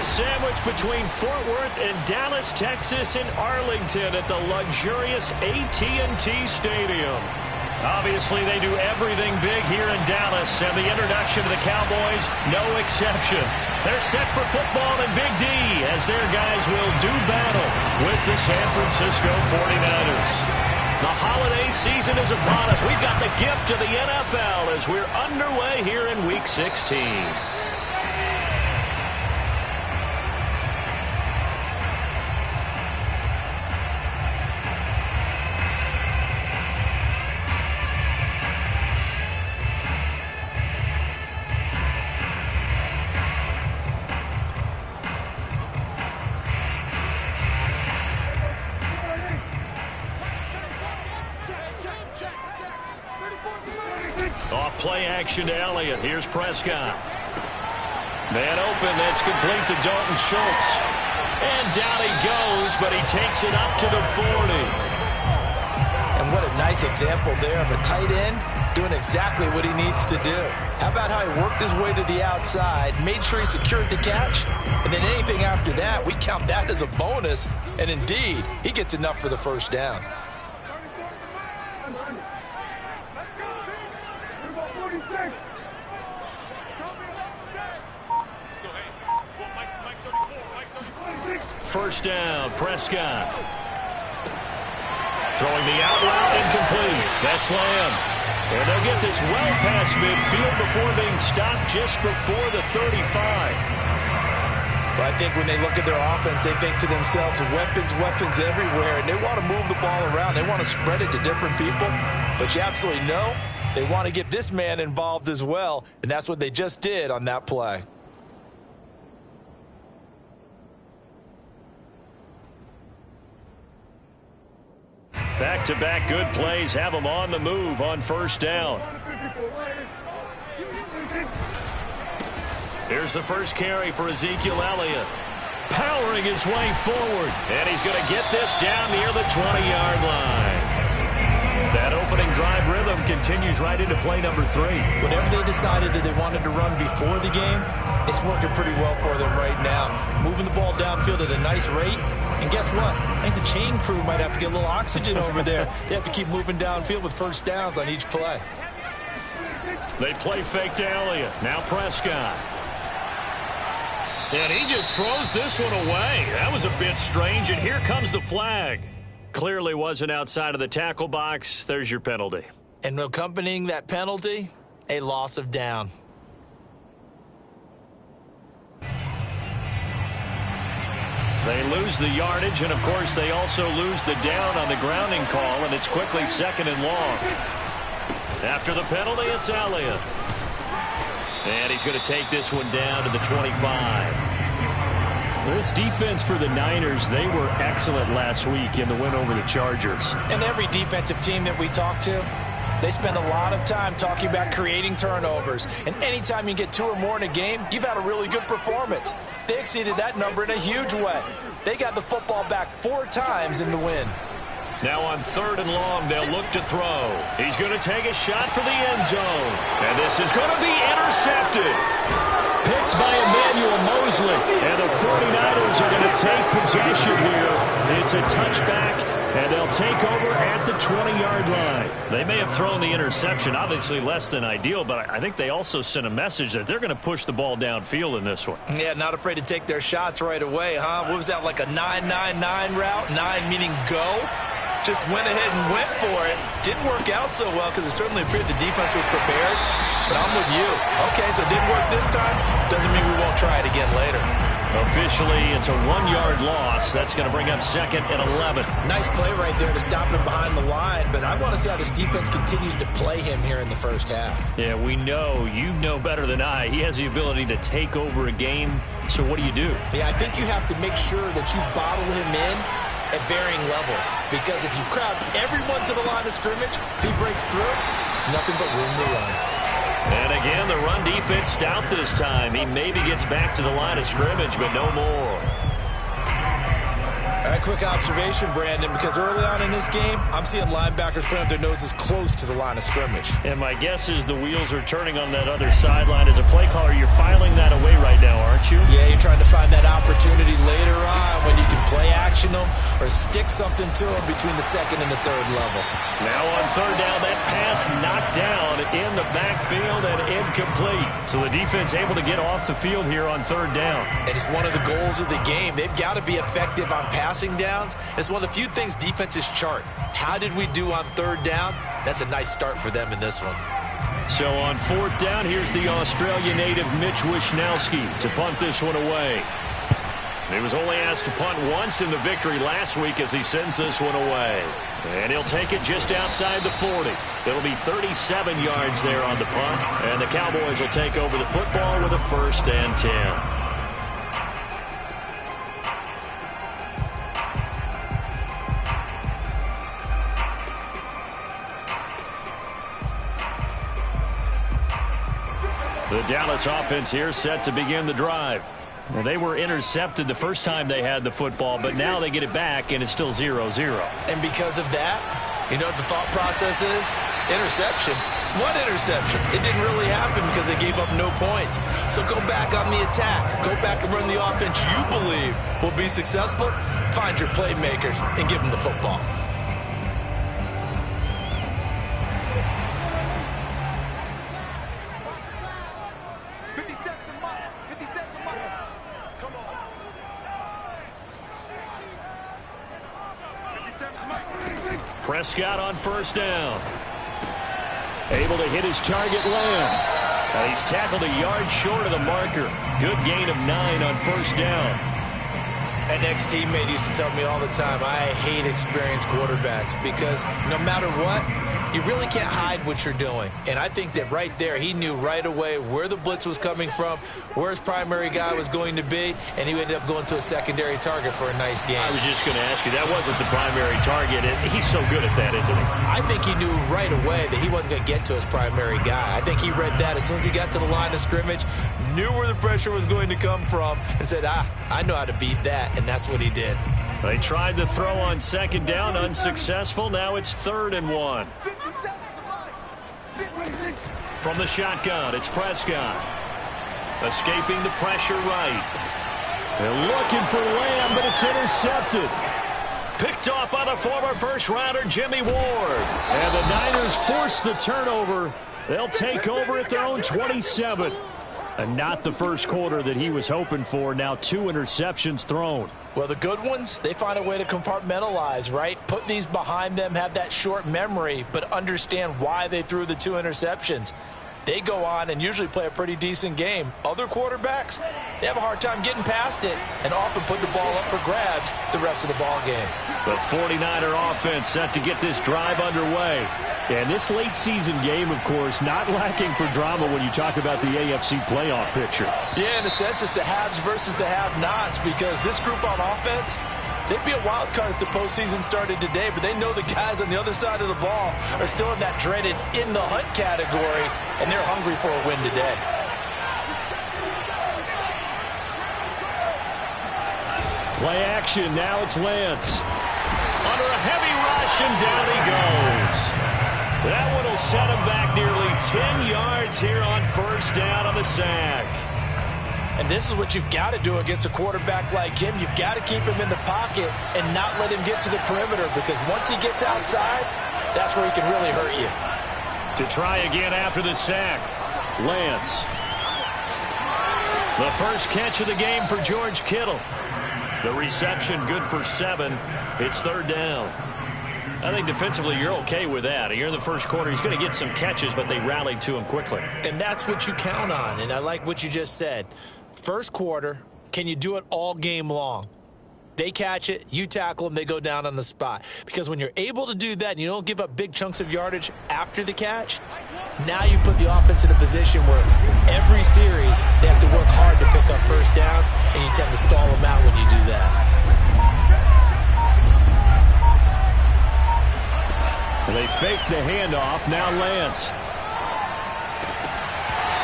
sandwich between Fort Worth and Dallas, Texas, and Arlington at the luxurious AT&T Stadium. Obviously, they do everything big here in Dallas, and the introduction to the Cowboys, no exception. They're set for football in Big D as their guys will do battle with the San Francisco 49ers. The holiday season is upon us. We've got the gift of the NFL as we're underway here in Week 16. Off play action to Elliott. Here's Prescott. Man open. That's complete to Dalton Schultz. And down he goes, but he takes it up to the 40. And what a nice example there of a tight end doing exactly what he needs to do. How about how he worked his way to the outside, made sure he secured the catch, and then anything after that, we count that as a bonus. And indeed, he gets enough for the first down. First down, Prescott. Throwing the out route, incomplete. That's Lamb. And they'll get this well past midfield before being stopped just before the 35. Well, I think when they look at their offense, they think to themselves, weapons everywhere, and they want to move the ball around. They want to spread it to different people. But you absolutely know they want to get this man involved as well, and that's what they just did on that play. Back-to-back good plays have them on the move on first down. Here's the first carry for Ezekiel Elliott. Powering his way forward. And he's going to get this down near the 20-yard line. That opening drive rhythm continues right into play number 3. Whatever they decided that they wanted to run before the game, it's working pretty well for them right now. Moving the ball downfield at a nice rate. And guess what? I think the chain crew might have to get a little oxygen over there. They have to keep moving downfield with first downs on each play. They play fake to Elliott. Now Prescott. And he just throws this one away. That was a bit strange, and here comes the flag. Clearly wasn't outside of the tackle box. There's your penalty. And accompanying that penalty, a loss of down. They lose the yardage, and of course they also lose the down on the grounding call, and it's quickly second and long. After the penalty, it's Elliott. And he's going to take this one down to the 25. This defense for the Niners, they were excellent last week in the win over the Chargers. And every defensive team that we talk to, they spend a lot of time talking about creating turnovers. And anytime you get 2 or more in a game, you've had a really good performance. They exceeded that number in a huge way. They got the football back 4 times in the win. Now on third and long, they'll look to throw. He's going to take a shot for the end zone. And this is going to be intercepted. Picked by Emmanuel Mosley. And the 49ers are going to take possession here. It's a touchback, and they'll take over at the 20-yard line. They may have thrown the interception, obviously less than ideal, but I think they also sent a message that they're going to push the ball downfield in this one. Yeah, not afraid to take their shots right away, huh? What was that, like a 9-9-9 route? 9 meaning go? Just went ahead and went for it. Didn't work out so well because it certainly appeared the defense was prepared. But I'm with you. Okay, so it didn't work this time. Doesn't mean we won't try it again later. Officially, it's a 1-yard loss. That's going to bring up second and 11. Nice play right there to stop him behind the line. But I want to see how this defense continues to play him here in the first half. Yeah, we know. You know better than I. He has the ability to take over a game. So what do you do? Yeah, I think you have to make sure that you bottle him in at varying levels. Because if you crowd everyone to the line of scrimmage, if he breaks through, it's nothing but room to run. And again, the run defense stout this time. He maybe gets back to the line of scrimmage, but no more. All right, quick observation, Brandon, because early on in this game, I'm seeing linebackers putting up their noses close to the line of scrimmage. And my guess is the wheels are turning on that other sideline. As a play caller, you're filing that away right now, aren't at you. Yeah, you're trying to find that opportunity later on when you can play action them or stick something to them between the second and the third level. Now on third down, that pass knocked down in the backfield and incomplete. So the defense able to get off the field here on third down. And it's one of the goals of the game. They've got to be effective on passing downs. It's one of the few things defenses chart. How did we do on third down? That's a nice start for them in this one. So on fourth down, here's the Australian native Mitch Wishnowsky to punt this one away. He was only asked to punt once in the victory last week as he sends this one away. And he'll take it just outside the 40. It'll be 37 yards there on the punt. And the Cowboys will take over the football with a 1st and 10. The Dallas offense here set to begin the drive. Well, they were intercepted the first time they had the football, but now they get it back, and it's still 0-0. And because of that, you know what the thought process is? Interception. What interception? It didn't really happen because they gave up no points. So go back on the attack. Go back and run the offense you believe will be successful. Find your playmakers and give them the football. Prescott on first down. Able to hit his target, Lamb. And he's tackled a yard short of the marker. Good gain of 9 on first down. An ex-teammate used to tell me all the time, I hate experienced quarterbacks because no matter what, you really can't hide what you're doing. And I think that right there, he knew right away where the blitz was coming from, where his primary guy was going to be, and he ended up going to a secondary target for a nice game. I was just going to ask you, that wasn't the primary target. He's so good at that, isn't he? I think he knew right away that he wasn't going to get to his primary guy. I think he read that as soon as he got to the line of scrimmage, knew where the pressure was going to come from, and said, I know how to beat that, and that's what he did. They tried to throw on second down, unsuccessful. Now it's 3rd and 1. From the shotgun, it's Prescott. Escaping the pressure right. They're looking for Lamb, but it's intercepted. Picked off by the former first-rounder Jimmy Ward. And the Niners force the turnover. They'll take over at their own 27. And not the first quarter that he was hoping for. Now 2 interceptions thrown. Well, the good ones, they find a way to compartmentalize, right? Put these behind them, have that short memory, but understand why they threw the 2 interceptions. They go on and usually play a pretty decent game. Other quarterbacks, they have a hard time getting past it and often put the ball up for grabs the rest of the ball game. The 49er offense set to get this drive underway. And this late season game, of course, not lacking for drama when you talk about the AFC playoff picture. Yeah, in a sense, it's the haves versus the have-nots because this group on offense, they'd be a wild card if the postseason started today, but they know the guys on the other side of the ball are still in that dreaded in-the-hunt category, and they're hungry for a win today. Play action, now it's Lance. Under a heavy rush, and down he goes. That one will set him back nearly 10 yards here on first down on the sack. And this is what you've got to do against a quarterback like him. You've got to keep him in the pocket and not let him get to the perimeter because once he gets outside, that's where he can really hurt you. To try again after the sack, Lance. The first catch of the game for George Kittle. The reception good for 7. It's 3rd down. I think defensively you're okay with that. You're in the first quarter. He's going to get some catches, but they rallied to him quickly. And that's what you count on, and I like what you just said. First quarter, can you do it all game long? They catch it, you tackle them, they go down on the spot. Because when you're able to do that and you don't give up big chunks of yardage after the catch, now you put the offense in a position where every series they have to work hard to pick up first downs, and you tend to stall them out when you do that. They fake the handoff. Now Lance.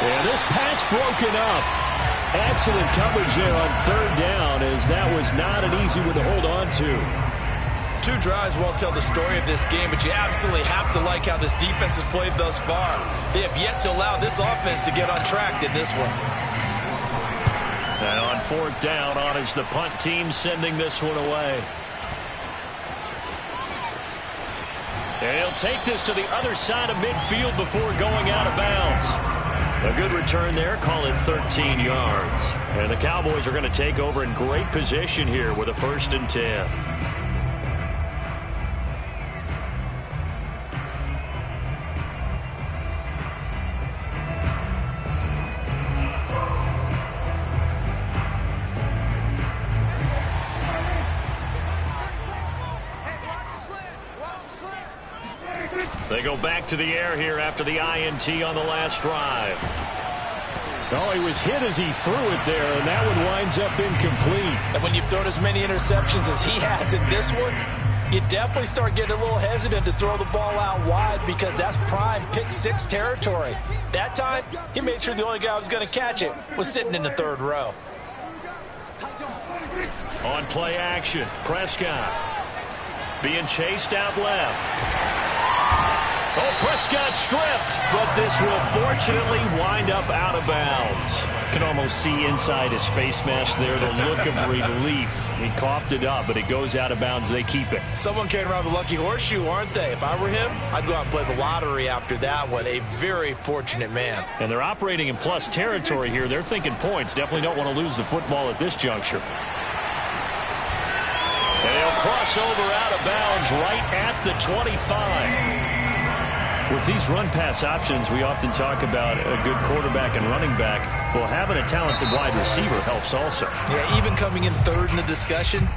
And this pass broken up. Excellent coverage there on 3rd down as that was not an easy one to hold on to. 2 drives won't tell the story of this game, but you absolutely have to like how this defense has played thus far. They have yet to allow this offense to get on track in this one. And 4th down on as the punt team sending this one away. And he'll take this to the other side of midfield before going out of bounds. A good return there, call it 13 yards. And the Cowboys are going to take over in great position here with a 1st and 10. They go back to the air here after the INT on the last drive. Oh, he was hit as he threw it there, and that one winds up incomplete. And when you've thrown as many interceptions as he has in this one, you definitely start getting a little hesitant to throw the ball out wide because that's prime pick-6 territory. That time, he made sure the only guy who was going to catch it was sitting in the 3rd row. On play action, Prescott being chased out left. Oh, Prescott stripped, but this will fortunately wind up out of bounds. Can almost see inside his face mask there the look of relief. He coughed it up, but it goes out of bounds. They keep it. Someone carrying around the lucky horseshoe, aren't they? If I were him, I'd go out and play the lottery after that one. A very fortunate man. And they're operating in plus territory here. They're thinking points. Definitely don't want to lose the football at this juncture. And he'll cross over out of bounds right at the 25. With these run-pass options, we often talk about a good quarterback and running back. Well, having a talented wide receiver helps also. Yeah, even coming in 3rd in the discussion,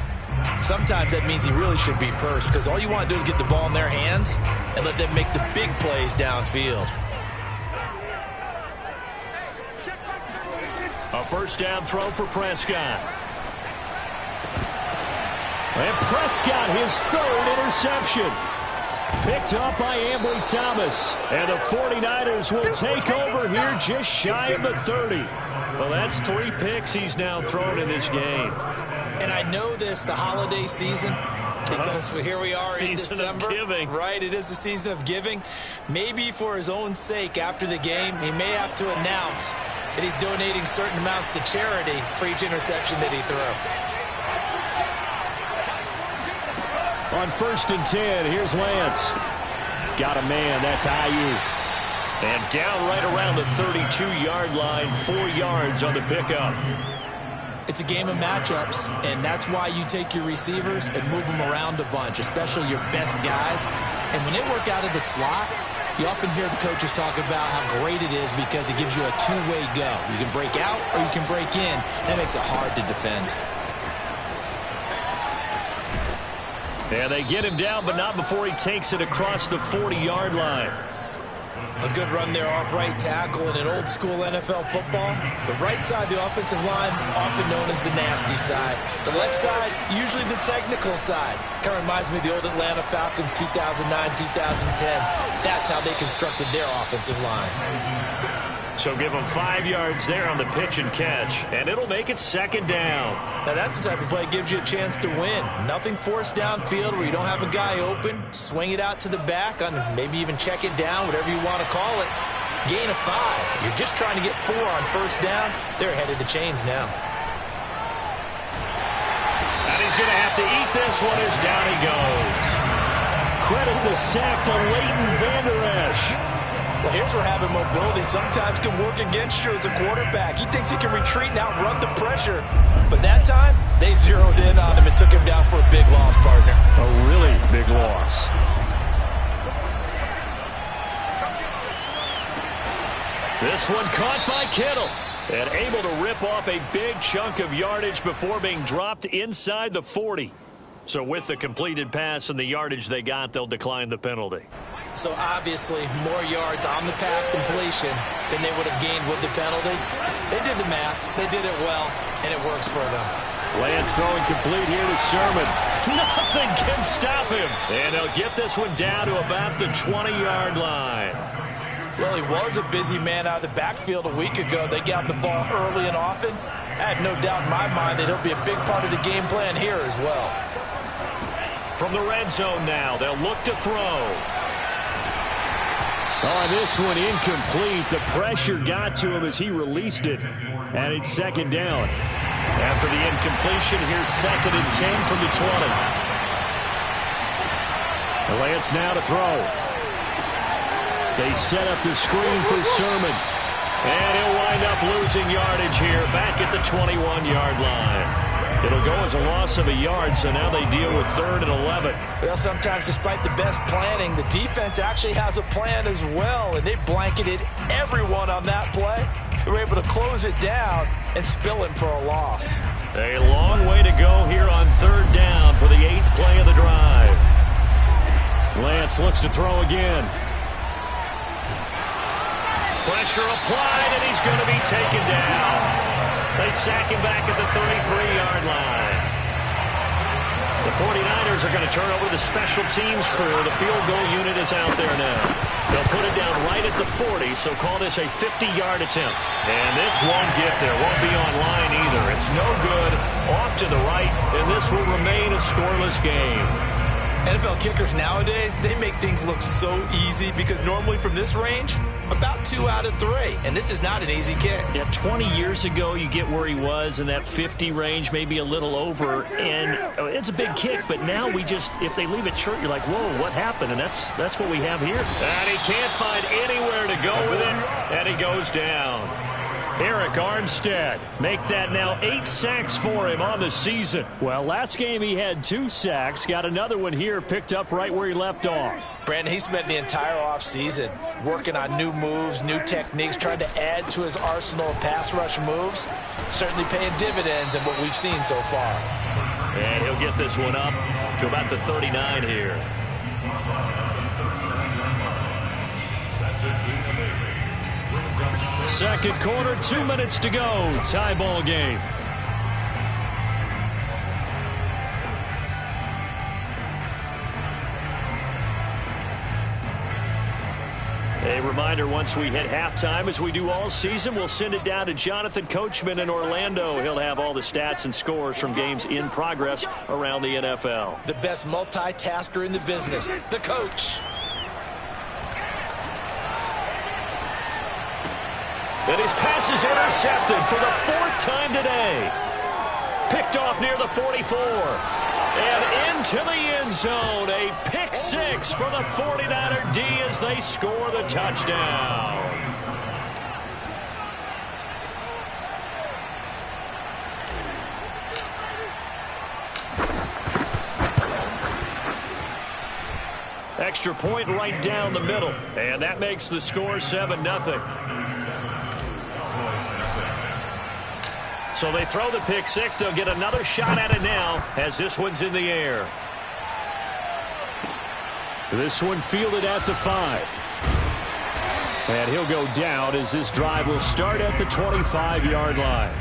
sometimes that means he really should be 1st because all you want to do is get the ball in their hands and let them make the big plays downfield. A 1st down throw for Prescott. And Prescott, his 3rd interception. Picked up by Ambry Thomas. And the 49ers will take over here just shy of the 30. Well, that's 3 picks he's now thrown in this game. And I know this, the holiday season, because here we are in December. Season of giving. Right, it is the season of giving. Maybe for his own sake after the game, he may have to announce that he's donating certain amounts to charity for each interception that he threw. On 1st and 10, here's Lance. Got a man, that's Ayuk. And down right around the 32-yard line, 4 yards on the pickup. It's a game of matchups, and that's why you take your receivers and move them around a bunch, especially your best guys. And when they work out of the slot, you often hear the coaches talk about how great it is because it gives you a two-way go. You can break out or you can break in. That makes it hard to defend. And they get him down, but not before he takes it across the 40-yard line. A good run there off right tackle in an old-school NFL football. The right side of the offensive line, often known as the nasty side. The left side, usually the technical side. Kind of reminds me of the old Atlanta Falcons 2009-2010. That's how they constructed their offensive line. So give him 5 yards there on the pitch and catch, and it'll make it 2nd down. Now that's the type of play that gives you a chance to win. Nothing forced downfield where you don't have a guy open. Swing it out to the back, on maybe even check it down, whatever you want to call it. Gain of 5. You're just trying to get 4 on 1st down. They're ahead of the chains now. And he's going to have to eat this one as down he goes. Credit the sack to Leighton Vander Esch. Well, here's where having mobility sometimes can work against you as a quarterback. He thinks he can retreat and outrun the pressure. But that time, they zeroed in on him and took him down for a big loss, partner. A really big loss. This one caught by Kittle. And able to rip off a big chunk of yardage before being dropped inside the 40. So with the completed pass and the yardage they got, they'll decline the penalty. So obviously more yards on the pass completion than they would have gained with the penalty. They did the math. They did it well, and it works for them. Lance throwing complete here to Sherman. Nothing can stop him. And they'll get this one down to about the 20-yard line. Well, he was a busy man out of the backfield a week ago. They got the ball early and often. I have no doubt in my mind that he'll be a big part of the game plan here as well. From the red zone now, they'll look to throw. Oh, this one incomplete. The pressure got to him as he released it. And it's 2nd down. After the incompletion, here's 2nd and 10 from the 20. Lance now to throw. They set up the screen for Sermon. And he'll wind up losing yardage here back at the 21-yard line. It'll go as a loss of a yard, so now they deal with 3rd and 11. Well, sometimes despite the best planning, the defense actually has a plan as well, and they blanketed everyone on that play. They were able to close it down and spill it for a loss. A long way to go here on 3rd down for the 8th play of the drive. Lance looks to throw again. Pressure applied, and he's going to be taken down. They sack him back at the 33-yard line. The 49ers are going to turn over the special teams crew. The field goal unit is out there now. They'll put it down right at the 40, so call this a 50-yard attempt. And this won't get there. Won't be on line either. It's no good. Off to the right, and this will remain a scoreless game. NFL kickers nowadays, they make things look so easy because normally from this range, about 2 out of 3. And this is not an easy kick. Yeah, 20 years ago, you get where he was in that 50 range, maybe a little over. And it's a big kick, but now we just, if they leave it short, you're like, whoa, what happened? And that's what we have here. And he can't find anywhere to go with it, and he goes down. Eric Armstead, make that now 8 sacks for him on the season. Well, last game he had 2 sacks. Got another one here, picked up right where he left off. Brandon, he spent the entire offseason working on new moves, new techniques, trying to add to his arsenal of pass rush moves. Certainly paying dividends in what we've seen so far. And he'll get this one up to about the 39 here. Second quarter, 2 minutes to go. Tie ball game. A reminder, once we hit halftime, as we do all season, we'll send it down to Jonathan Coachman in Orlando. He'll have all the stats and scores from games in progress around the NFL. The best multitasker in the business, the coach. And his pass is intercepted for the 4th time today. Picked off near the 44. And into the end zone. A pick 6 for the 49er D as they score the touchdown. Extra point right down the middle. And that makes the score 7-0. So they throw the pick 6. They'll get another shot at it now as this one's in the air. This one fielded at the 5. And he'll go down as this drive will start at the 25-yard line.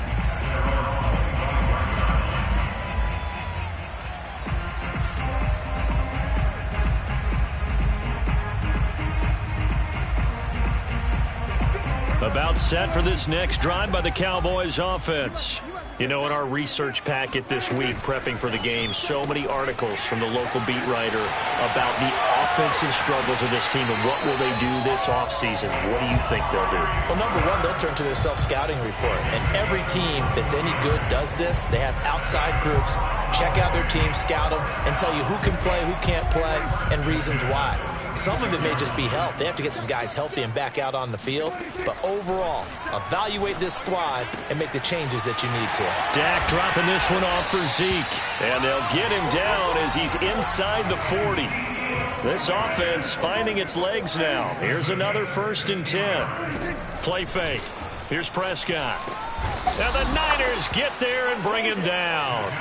About set for this next drive by the Cowboys offense. You know, in our research packet this week, prepping for the game, so many articles from the local beat writer about the offensive struggles of this team and what will they do this offseason. What do you think they'll do? Well, number one, they'll turn to their self-scouting report. And every team that's any good does this. They have outside groups. Check out their team, scout them, and tell you who can play, who can't play, and reasons why. Some of it may just be health. They have to get some guys healthy and back out on the field. But overall, evaluate this squad and make the changes that you need to. Dak dropping this one off for Zeke. And they'll get him down as he's inside the 40. This offense finding its legs now. Here's another 1st and 10. Play fake. Here's Prescott. And the Niners get there and bring him down.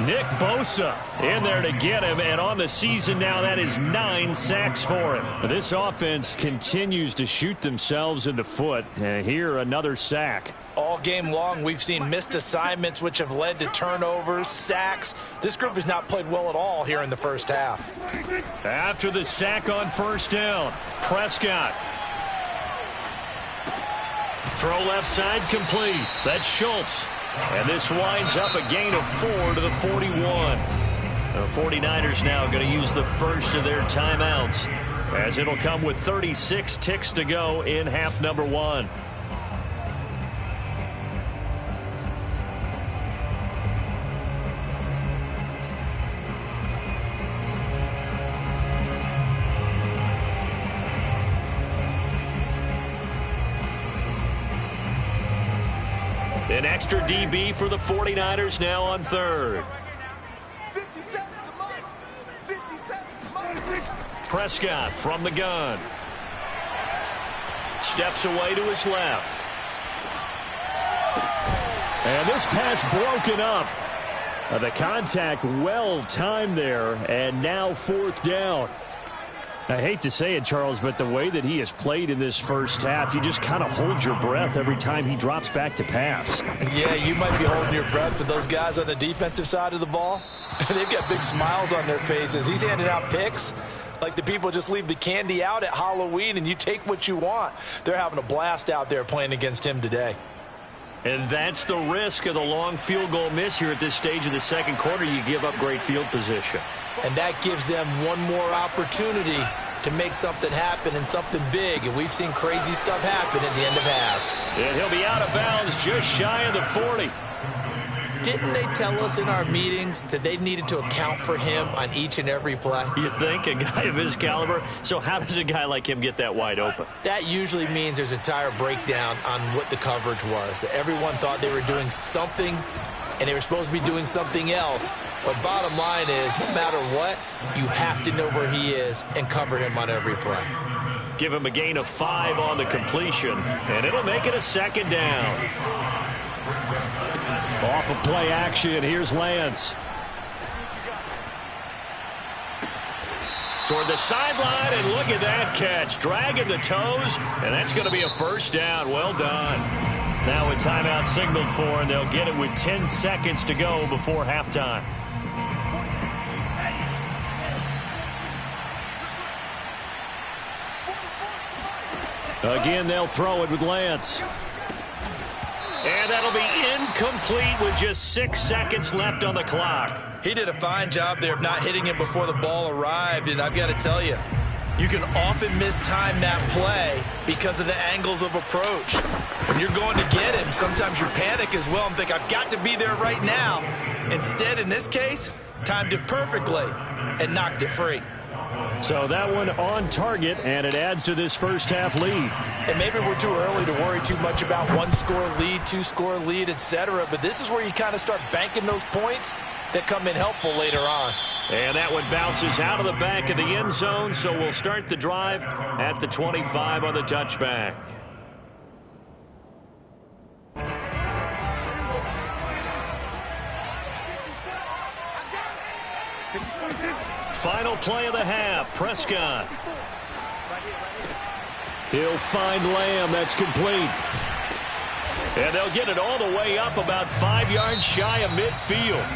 Nick Bosa in there to get him, and on the season now, that is 9 sacks for him. This offense continues to shoot themselves in the foot, and here another sack. All game long, we've seen missed assignments, which have led to turnovers, sacks. This group has not played well at all here in the first half. After the sack on 1st down, Prescott. Throw left side complete. That's Schultz. And this winds up a gain of 4 to the 41. The 49ers now going to use the first of their timeouts, as it'll come with 36 ticks to go in half number 1. An extra DB for the 49ers now on third. Prescott from the gun. Steps away to his left. And this pass broken up. The contact well timed there, and now fourth down. I hate to say it, Charles, but the way that he has played in this first half, you just kind of hold your breath every time he drops back to pass. Yeah, you might be holding your breath, but those guys on the defensive side of the ball, they've got big smiles on their faces. He's handing out picks like the people just leave the candy out at Halloween and you take what you want. They're having a blast out there playing against him today. And that's the risk of the long field goal miss here at this stage of the second quarter. You give up great field position. And that gives them one more opportunity to make something happen and something big. And we've seen crazy stuff happen at the end of halves. And he'll be out of bounds just shy of the 40. Didn't they tell us in our meetings that they needed to account for him on each and every play? You think? A guy of his caliber? So how does a guy like him get that wide open? That usually means there's a entire breakdown on what the coverage was. That everyone thought they were doing something, and they were supposed to be doing something else. But bottom line is, no matter what, you have to know where he is and cover him on every play. Give him a gain of 5 on the completion, and it'll make it a second down. Off of play action, here's Lance. Toward the sideline, and look at that catch. Dragging the toes, and that's going to be a first down. Well done. Now a timeout signaled for, and they'll get it with 10 seconds to go before halftime. Again, they'll throw it with Lance. And that'll be incomplete with just 6 seconds left on the clock. He did a fine job there of not hitting him before the ball arrived, and I've got to tell you, you can often mistime that play because of the angles of approach. When you're going to get him, sometimes you panic as well and think, I've got to be there right now. Instead, in this case, timed it perfectly and knocked it free. So that one on target, and it adds to this first half lead. And maybe we're too early to worry too much about 1-score lead, 2-score lead, etc. But this is where you kind of start banking those points that come in helpful later on. And that one bounces out of the back of the end zone, so we'll start the drive at the 25 on the touchback. Final play of the half, Prescott. He'll find Lamb. That's complete. And they'll get it all the way up about 5 yards shy of midfield.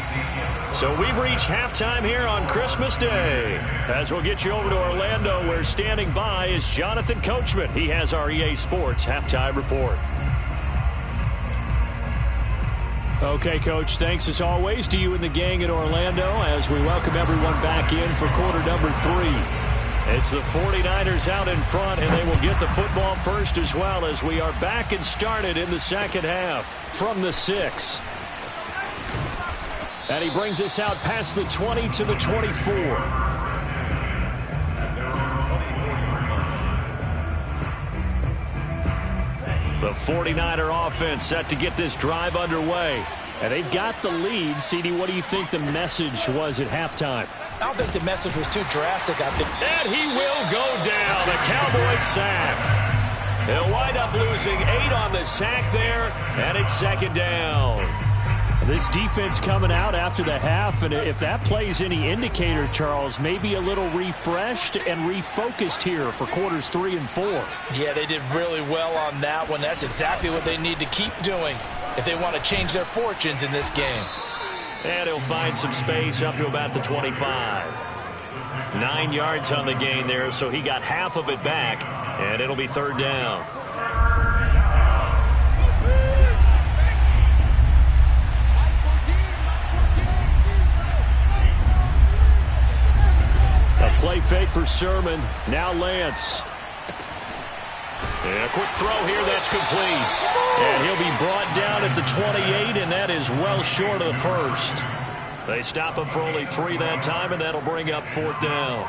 So we've reached halftime here on Christmas Day. As we'll get you over to Orlando, where standing by is Jonathan Coachman. He has our EA Sports halftime report. Okay, Coach, thanks as always to you and the gang in Orlando as we welcome everyone back in for quarter number 3. It's the 49ers out in front, and they will get the football first as well as we are back and started in the second half. From the 6. And he brings us out past the 20 to the 24. The 49er offense set to get this drive underway. And they've got the lead. CD, what do you think the message was at halftime? I don't think the message was too drastic. I think. And he will go down. A Cowboys sack. They'll wind up losing 8 on the sack there, and it's second down. This defense coming out after the half, and if that plays any indicator, Charles, maybe a little refreshed and refocused here for quarters 3 and 4. Yeah, they did really well on that one. That's exactly what they need to keep doing if they want to change their fortunes in this game. And he'll find some space up to about the 25. 9 yards on the gain there, so he got half of it back, and it'll be third down. A play fake for Sermon. Now Lance. And a quick throw here, that's complete. And he'll be brought down at the 28, and that is well short of the first. They stop him for only 3 that time, and that'll bring up fourth down.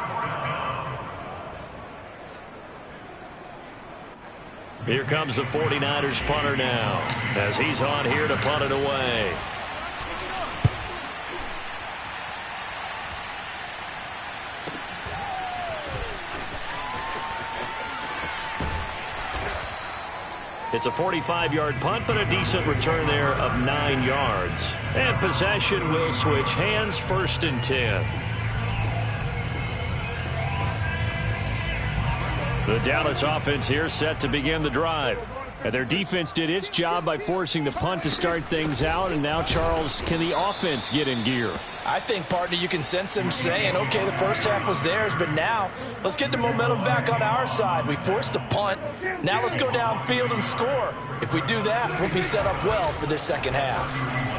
Here comes the 49ers punter now, as he's on here to punt it away. It's a 45-yard punt, but a decent return there of 9 yards. And possession will switch hands, 1st and 10. The Dallas offense here set to begin the drive. And their defense did its job by forcing the punt to start things out. And now, Charles, can the offense get in gear? I think, partner, you can sense them saying, okay, the first half was theirs, but now let's get the momentum back on our side. We forced a punt. Now let's go downfield and score. If we do that, we'll be set up well for this second half.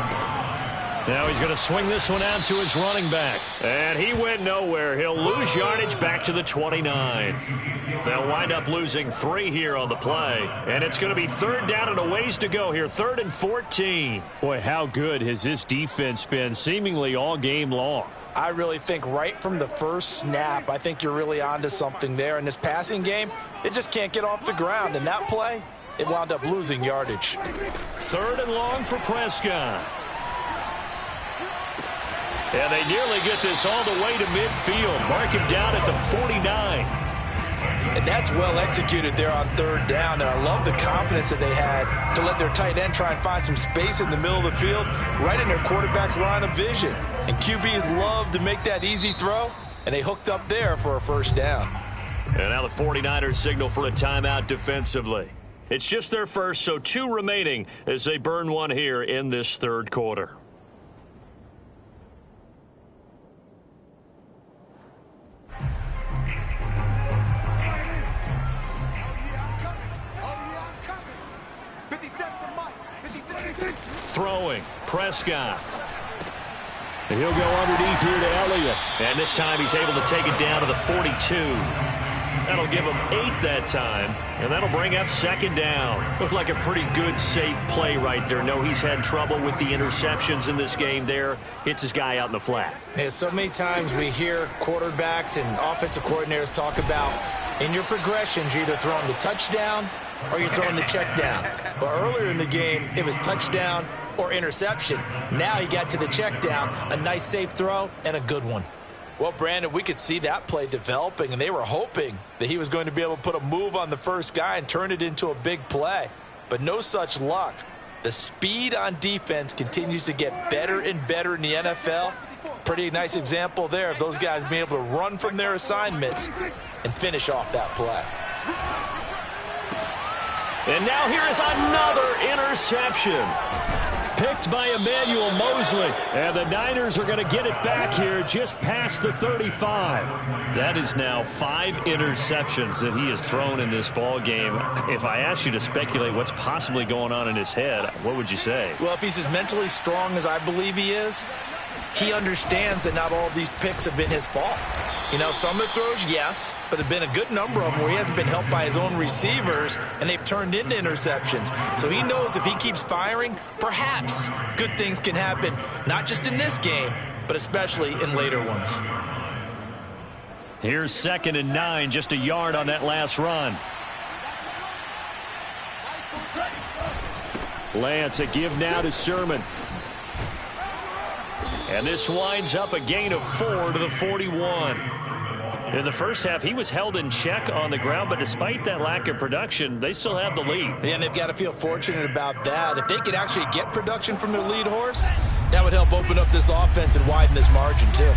Now he's going to swing this one out to his running back. And he went nowhere. He'll lose yardage back to the 29. They'll wind up losing 3 here on the play. And it's going to be 3rd down and a ways to go here. 3rd and 14. Boy, how good has this defense been seemingly all game long? I really think right from the first snap, I think you're really onto something there. In this passing game, it just can't get off the ground. And that play, it wound up losing yardage. 3rd and long for Prescott. And they nearly get this all the way to midfield. Mark him down at the 49. And that's well executed there on 3rd down. And I love the confidence that they had to let their tight end try and find some space in the middle of the field, right in their quarterback's line of vision. And QBs love to make that easy throw, and they hooked up there for a 1st down. And now the 49ers signal for a timeout defensively. It's just their first, so 2 remaining as they burn one here in this 3rd quarter. Throwing, Prescott. And he'll go underneath here to Elliott. And this time he's able to take it down to the 42. That'll give him 8 that time. And that'll bring up 2nd down. Looked like a pretty good, safe play right there. No, he's had trouble with the interceptions in this game there. Hits his guy out in the flat. Yeah, so many times we hear quarterbacks and offensive coordinators talk about in your progressions, you're either throwing the touchdown or you're throwing the check down. But earlier in the game, it was touchdown or interception. Now he got to the check down, a nice safe throw, and a good one. Well, Brandon, we could see that play developing, and they were hoping that he was going to be able to put a move on the first guy and turn it into a big play. But no such luck. The speed on defense continues to get better and better in the NFL. Pretty nice example there of those guys being able to run from their assignments and finish off that play. And now here is another interception. Picked by Emmanuel Mosley. And the Niners are going to get it back here just past the 35. That is now 5 interceptions that he has thrown in this ball game. If I asked you to speculate what's possibly going on in his head, what would you say? Well, if he's as mentally strong as I believe he is, he understands that not all of these picks have been his fault. You know, some of the throws, yes, but there have been a good number of them where he hasn't been helped by his own receivers, and they've turned into interceptions. So he knows if he keeps firing, perhaps good things can happen, not just in this game, but especially in later ones. Here's 2nd and 9, just a yard on that last run. Lance, a give now to Sermon. And this winds up a gain of 4 to the 41. In the first half, he was held in check on the ground, but despite that lack of production, they still have the lead. And they've got to feel fortunate about that. If they could actually get production from their lead horse, that would help open up this offense and widen this margin too.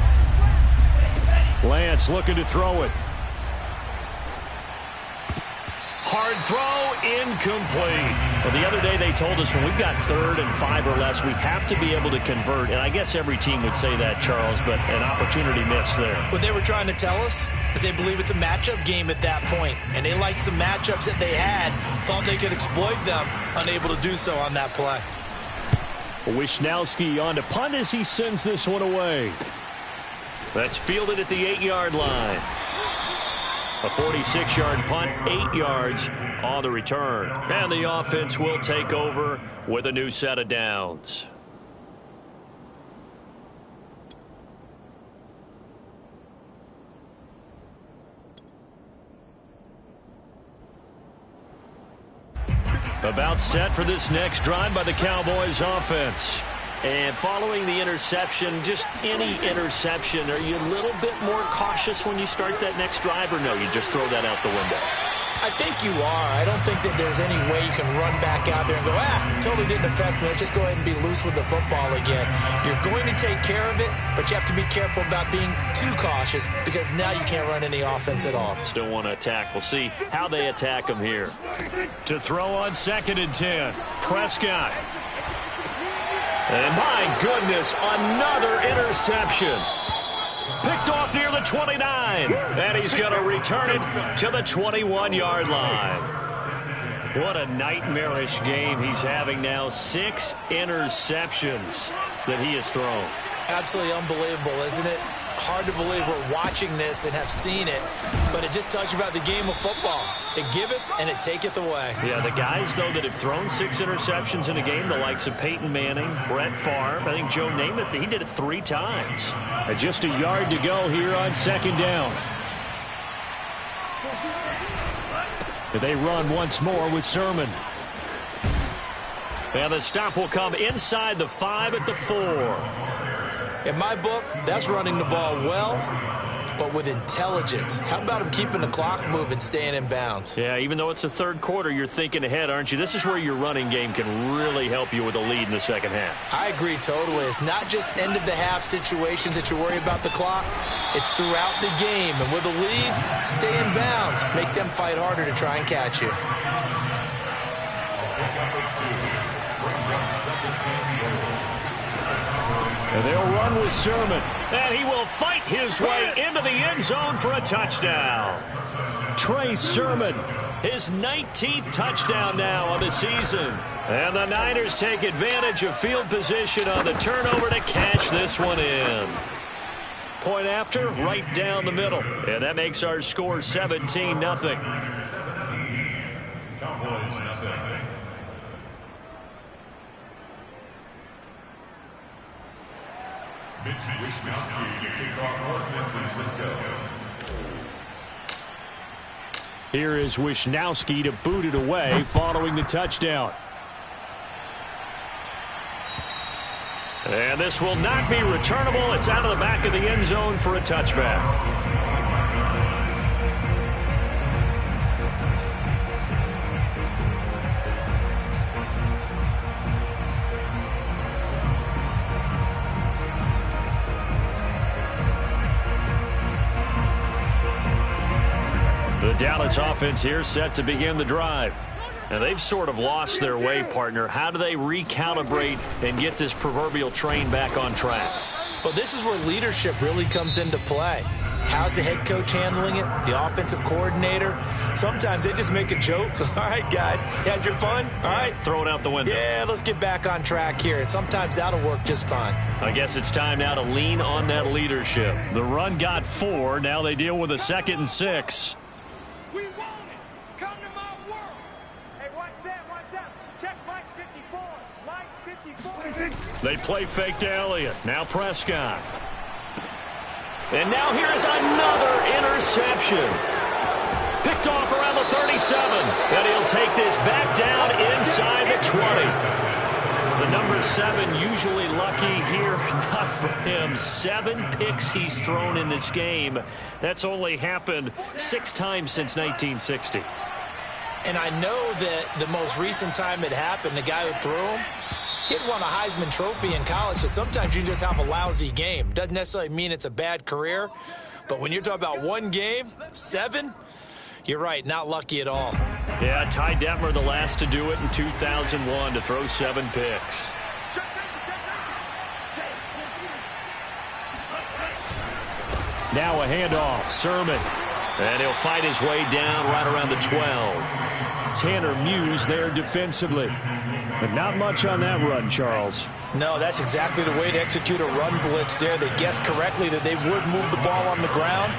Lance looking to throw it. Hard throw, incomplete. Well, the other day they told us when we've got 3rd and 5 or less, we have to be able to convert. And I guess every team would say that, Charles, but an opportunity missed there. What they were trying to tell us is they believe it's a matchup game at that point. And they liked some matchups that they had, thought they could exploit them, unable to do so on that play. Wisnowski on to punt as he sends this one away. That's fielded at the 8-yard line. A 46-yard punt, 8 yards on the return. And the offense will take over with a new set of downs. About set for this next drive by the Cowboys offense. And following the interception, just any interception, are you a little bit more cautious when you start that next drive, or no, you just throw that out the window? I think you are. I don't think that there's any way you can run back out there and go, totally didn't affect me. Let's just go ahead and be loose with the football again. You're going to take care of it, but you have to be careful about being too cautious because now you can't run any offense at all. Still want to attack. We'll see how they attack them here. To throw on 2nd and 10, Prescott. And my goodness, another interception. Picked off near the 29. And he's going to return it to the 21-yard line. What a nightmarish game he's having now. 6 interceptions that he has thrown. Absolutely unbelievable, isn't it? Hard to believe we're watching this and have seen it, but it just tells you about the game of football. It giveth and it taketh away. Yeah, the guys, though, that have thrown 6 interceptions in a game, the likes of Peyton Manning, Brett Favre, I think Joe Namath, he did it 3 times. Just a yard to go here on 2nd down. They run once more with Sermon. And the stop will come inside the 5 at the 4. In my book, that's running the ball well, but with intelligence. How about him keeping the clock moving, staying in bounds? Yeah, even though it's the 3rd quarter, you're thinking ahead, aren't you? This is where your running game can really help you with a lead in the 2nd half. I agree totally. It's not just end-of-the-half situations that you worry about the clock. It's throughout the game. And with a lead, stay in bounds. Make them fight harder to try and catch you. And they'll run with Sermon. And he will fight his way into the end zone for a touchdown. Trey Sermon. His 19th touchdown now on the season. And the Niners take advantage of field position on the turnover to cash this one in. Point after, right down the middle. And that makes our score 17-0. Cowboys nothing. Mitch Wishnowsky to kick off for San Francisco. Here is Wishnowsky to boot it away following the touchdown. And this will not be returnable. It's out of the back of the end zone for a touchback. The Dallas offense here set to begin the drive. And they've sort of lost their way, partner. How do they recalibrate and get this proverbial train back on track? Well, this is where leadership really comes into play. How's the head coach handling it? The offensive coordinator? Sometimes they just make a joke. All right, guys, you had your fun? All right. Throw it out the window. Yeah, let's get back on track here. And sometimes that'll work just fine. I guess it's time now to lean on that leadership. The run got 4. Now they deal with a 2nd and 6. We want it. Come to my world. Hey, what's that? What's that? Check Mike 54. Mike 54. They play fake to Elliott. Now Prescott. And now here's another interception. Picked off around the 37. And he'll take this back down inside the 20. The number 7 usually lucky here. Not for him. 7 picks he's thrown in this game. That's only happened 6 times since 1960. And I know that the most recent time it happened, the guy who threw him, he had won a Heisman Trophy in college, so sometimes you just have a lousy game. Doesn't necessarily mean it's a bad career, but when you're talking about one game, 7, you're right, not lucky at all. Yeah, Ty Detmer the last to do it in 2001 to throw 7 picks. Now a handoff. Sermon. And he'll fight his way down right around the 12. Tanner Muse there defensively. But not much on that run, Charles. No, that's exactly the way to execute a run blitz there. They guessed correctly that they would move the ball on the ground,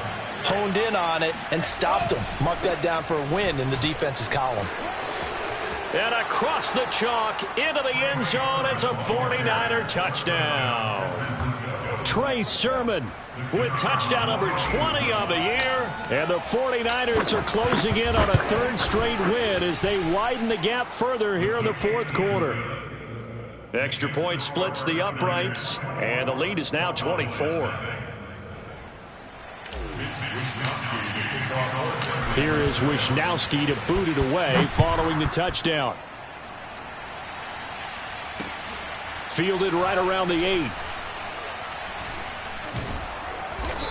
honed in on it, and stopped them. Mark that down for a win in the defense's column. And across the chalk into the end zone, it's a 49er touchdown. Trey Sermon with touchdown number 20 on the year. And the 49ers are closing in on a third straight win as they widen the gap further here in the fourth quarter. Extra point splits the uprights, and the lead is now 24. Here is Wishnowski to boot it away following the touchdown. Fielded right around the 8.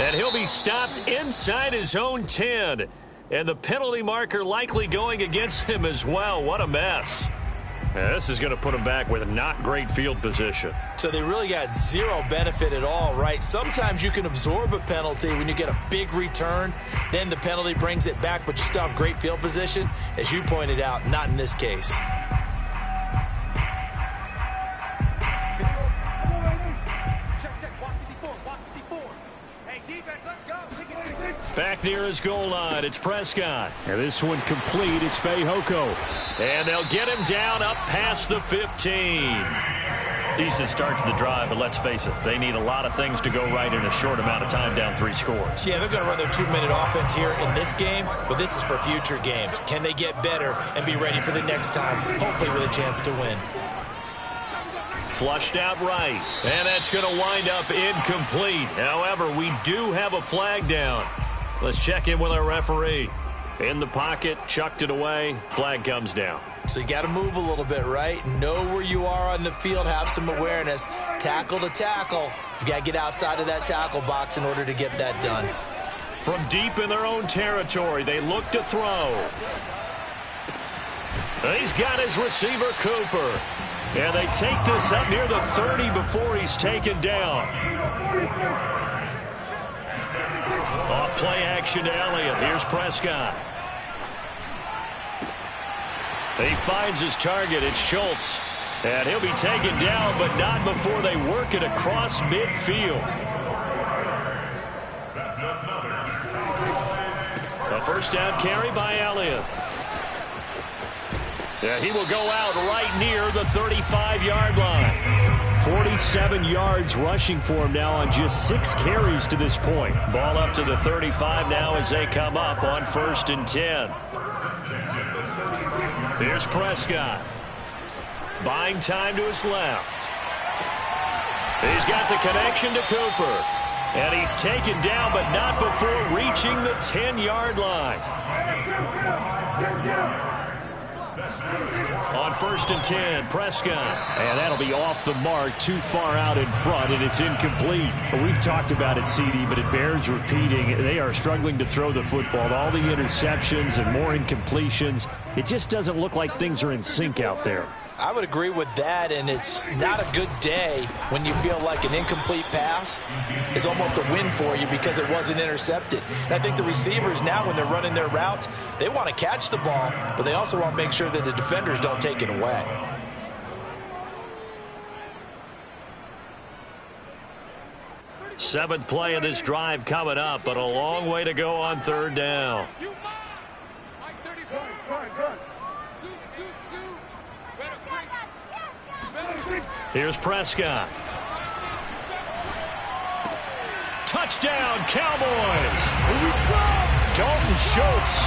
And he'll be stopped inside his own 10. And the penalty marker likely going against him as well. What a mess. Yeah, this is going to put him back with a not great field position. So they really got zero benefit at all, right? Sometimes you can absorb a penalty when you get a big return. Then the penalty brings it back, but you still have great field position. As you pointed out, not in this case. Back near his goal line, it's Prescott. And this one complete, it's Fehoko. And they'll get him down up past the 15. Decent start to the drive, but let's face it, they need a lot of things to go right in a short amount of time, down 3 scores. Yeah, they're going to run their 2-minute offense here in this game, but this is for future games. Can they get better and be ready for the next time, hopefully with a chance to win? Flushed out right, and that's going to wind up incomplete. However, we do have a flag down. Let's check in with our referee. In the pocket, chucked it away, flag comes down. So you got to move a little bit, right? Know where you are on the field, have some awareness. Tackle to tackle. You got to get outside of that tackle box in order to get that done. From deep in their own territory, they look to throw. He's got his receiver, Cooper. And they take this up near the 30 before he's taken down. Off play action to Elliott. Here's Prescott. He finds his target. It's Schultz. And he'll be taken down, but not before they work it across midfield. A first down carry by Elliott. Yeah, he will go out right near the 35-yard line. 47 yards rushing for him now on just 6 carries to this point. Ball up to the 35 now as they come up on 1st and 10. Here's Prescott. Buying time to his left. He's got the connection to Cooper. And he's taken down, but not before reaching the 10-yard line. On 1st and 10, Prescott. And that'll be off the mark, too far out in front, and it's incomplete. We've talked about it, CD, but it bears repeating. They are struggling to throw the football. All the interceptions and more incompletions. It just doesn't look like things are in sync out there. I would agree with that, and it's not a good day when you feel like an incomplete pass is almost a win for you because it wasn't intercepted. And I think the receivers now, when they're running their routes, they want to catch the ball, but they also want to make sure that the defenders don't take it away. Seventh play of this drive coming up, but a long way to go on 3rd down. Here's Prescott. Touchdown, Cowboys! Dalton Schultz,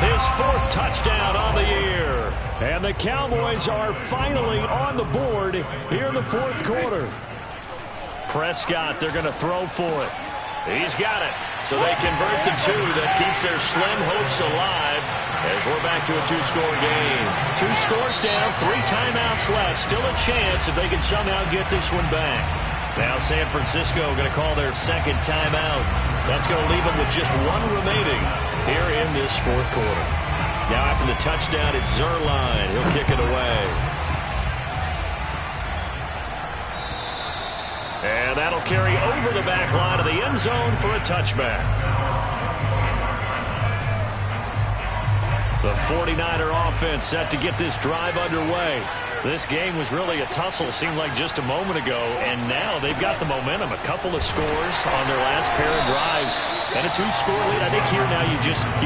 his 4th touchdown on the year. And the Cowboys are finally on the board here in the 4th quarter. Prescott, they're going to throw for it. He's got it. So they convert the 2 that keeps their slim hopes alive as we're back to a 2-score game. 2 scores down, 3 timeouts left. Still a chance if they can somehow get this one back. Now San Francisco going to call their 2nd timeout. That's going to leave them with just 1 remaining here in this 4th quarter. Now after the touchdown, it's Zuerlein. He'll kick it away. And that'll carry over the back line of the end zone for a touchback. The 49er offense set to get this drive underway. This game was really a tussle, seemed like just a moment ago, and now they've got the momentum. A couple of scores on their last pair of drives, and a 2-score lead. I think here now you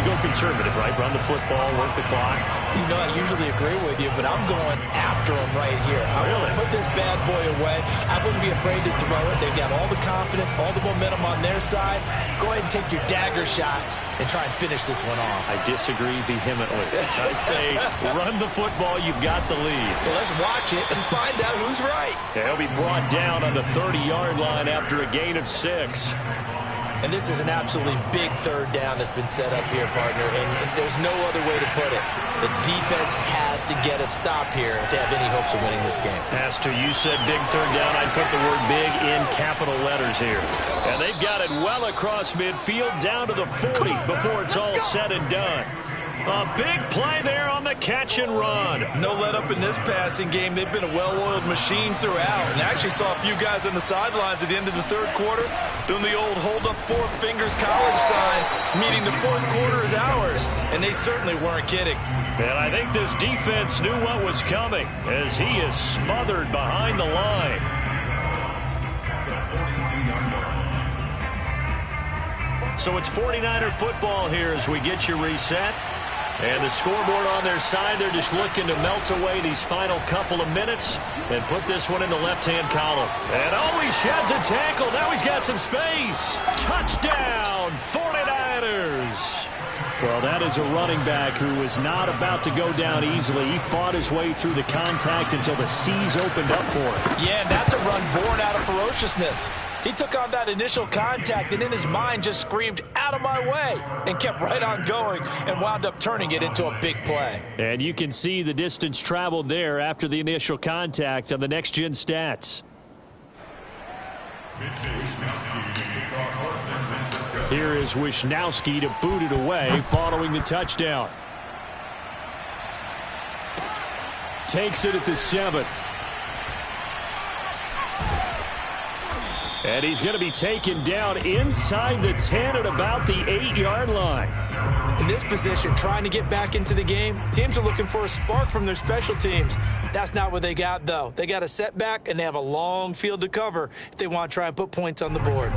go conservative, right? Run the football, work the clock. You know, I usually agree with you, but I'm going after him right here. I want to put this bad boy away. I wouldn't be afraid to throw it. They've got all the confidence, all the momentum on their side. Go ahead and take your dagger shots and try and finish this one off. I disagree vehemently. I say run the football. You've got the lead. So let's watch it and find out who's right. He'll be brought down on the 30-yard line after a gain of 6. And this is an absolutely big third down that's been set up here, partner, and there's no other way to put it. The defense has to get a stop here if they have any hopes of winning this game. Pastor, you said big third down. I'd put the word big in capital letters here. And they've got it well across midfield down to the 40 before it's all said and done. A big play there on the catch and run. No let up in this passing game. They've been a well-oiled machine throughout. And I actually saw a few guys on the sidelines at the end of the third quarter doing the old hold up 4 fingers college sign, meaning the fourth quarter is ours. And they certainly weren't kidding. And I think this defense knew what was coming as he is smothered behind the line. So it's 49er football here as we get you reset. And the scoreboard on their side, they're just looking to melt away these final couple of minutes and put this one in the left-hand column. And he sheds a tackle. Now he's got some space. Touchdown, 49ers. Well, that is a running back who was not about to go down easily. He fought his way through the contact until the seas opened up for him. Yeah, and that's a run born out of ferociousness. He took on that initial contact and in his mind just screamed, "Out of my way," and kept right on going and wound up turning it into a big play. And you can see the distance traveled there after the initial contact on the next-gen stats. Here is Wisnowski to boot it away following the touchdown. Takes it at the 7. And he's going to be taken down inside the 10 at about the 8-yard line. In this position, trying to get back into the game, teams are looking for a spark from their special teams. That's not what they got, though. They got a setback, and they have a long field to cover if they want to try and put points on the board.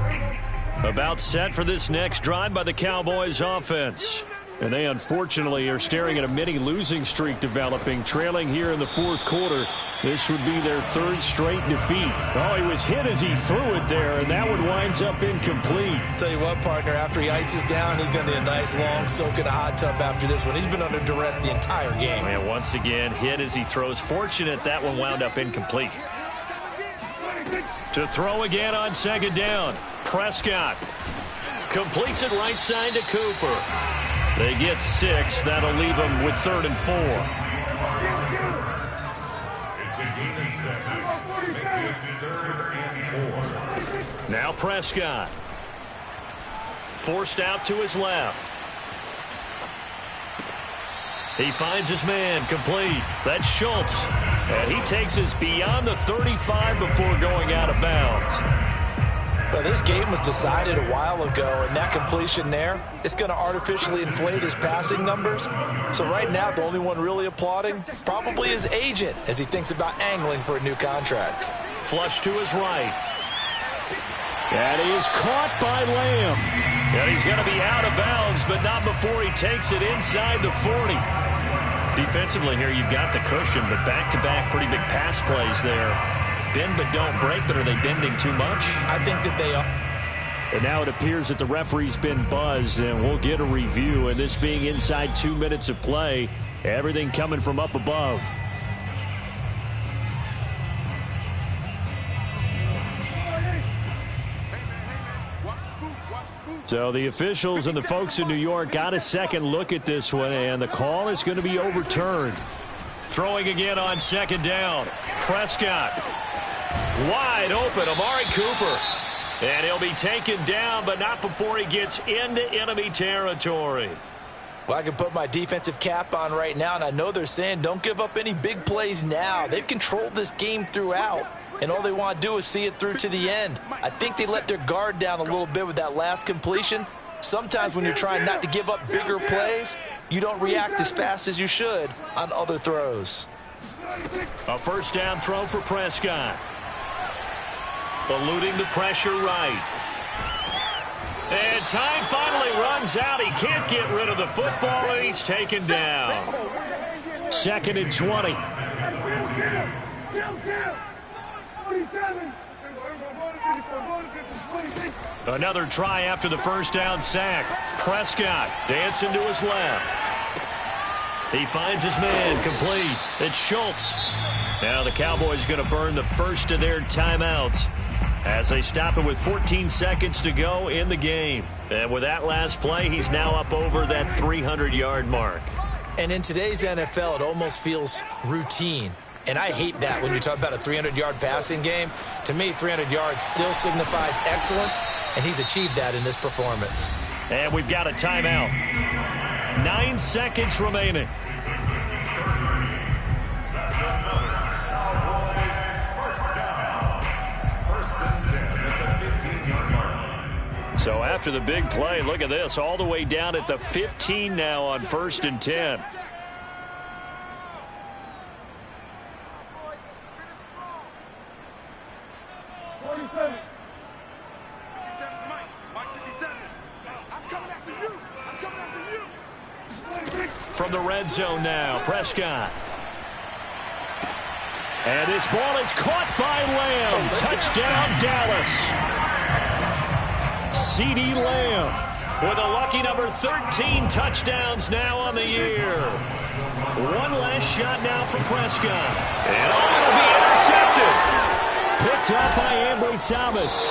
About set for this next drive by the Cowboys offense. And they unfortunately are staring at a mini losing streak developing, trailing here in the fourth quarter. This would be their 3rd straight defeat. Oh, he was hit as he threw it there, and that one winds up incomplete. Tell you what, partner, after he ices down, he's going to need a nice long soak in a hot tub after this one. He's been under duress the entire game. And once again, hit as he throws. Fortunate that one wound up incomplete. To throw again on 2nd down. Prescott completes it right side to Cooper. They get 6. That'll leave them with 3rd and 4. It's a gain of 6. Makes it 3rd and 4. Now Prescott. Forced out to his left. He finds his man complete. That's Schultz. And he takes us beyond the 35 before going out of bounds. Well, this game was decided a while ago, and that completion there, it's going to artificially inflate his passing numbers. So right now, the only one really applauding probably his agent as he thinks about angling for a new contract. Flush to his right. And he is caught by Lamb. And he's going to be out of bounds, but not before he takes it inside the 40. Defensively here, you've got the cushion, but back-to-back pretty big pass plays there. Bend but don't break, but are they bending too much? I think that they are. And now it appears that the referee's been buzzed, and we'll get a review. And this being inside 2 minutes of play, everything coming from up above. So the officials and the folks in New York got a second look at this one, and the call is going to be overturned. Throwing again on 2nd down. Prescott. Wide open, Amari Cooper. And he'll be taken down, but not before he gets into enemy territory. Well, I can put my defensive cap on right now, and I know they're saying don't give up any big plays now. They've controlled this game throughout, and all they want to do is see it through to the end. I think they let their guard down a little bit with that last completion. Sometimes when you're trying not to give up bigger plays, you don't react as fast as you should on other throws. A first down throw for Prescott. Eluding the pressure right. And time finally runs out. He can't get rid of the football, and he's taken down. 2nd and 20. Another try after the first down sack. Prescott dancing to his left. He finds his man complete. It's Schultz. Now the Cowboys going to burn the first of their timeouts as they stop it with 14 seconds to go in the game. And with that last play, he's now up over that 300-yard mark. And in today's NFL, it almost feels routine. And I hate that when you talk about a 300-yard passing game. To me, 300 yards still signifies excellence, and he's achieved that in this performance. And we've got a timeout. 9 seconds remaining. So after the big play, look at this, all the way down at the 15 now on 1st and 10. From the red zone now, Prescott. And this ball is caught by Lamb. Touchdown, Dallas. CeeDee Lamb with a lucky number 13 touchdowns now on the year. One last shot now for Prescott. And it'll be intercepted. Picked up by Ambry Thomas.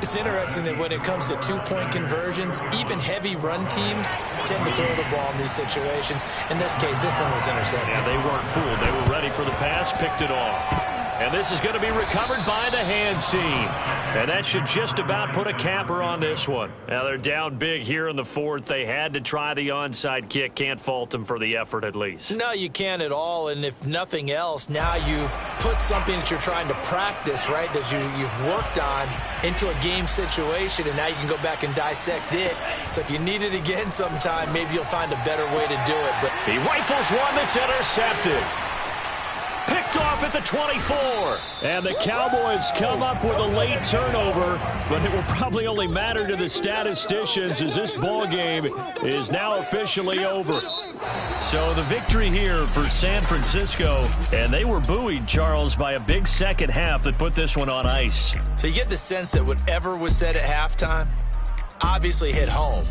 It's interesting that when it comes to two-point conversions, even heavy run teams tend to throw the ball in these situations. In this case, this one was intercepted. Yeah, they weren't fooled. They were ready for the pass, picked it off. And this is going to be recovered by the hands team. And that should just about put a capper on this one. Now they're down big here in the 4th. They had to try the onside kick. Can't fault them for the effort at least. No, you can't at all. And if nothing else, now you've put something that you're trying to practice, right, that you've worked on into a game situation, and now you can go back and dissect it. So if you need it again sometime, maybe you'll find a better way to do it. But he rifles one that's intercepted. Picked off at the 24. And the Cowboys come up with a late turnover, but it will probably only matter to the statisticians as this ball game is now officially over. So the victory here for San Francisco, and they were buoyed, Charles, by a big second half that put this one on ice. So you get the sense that whatever was said at halftime obviously hit home.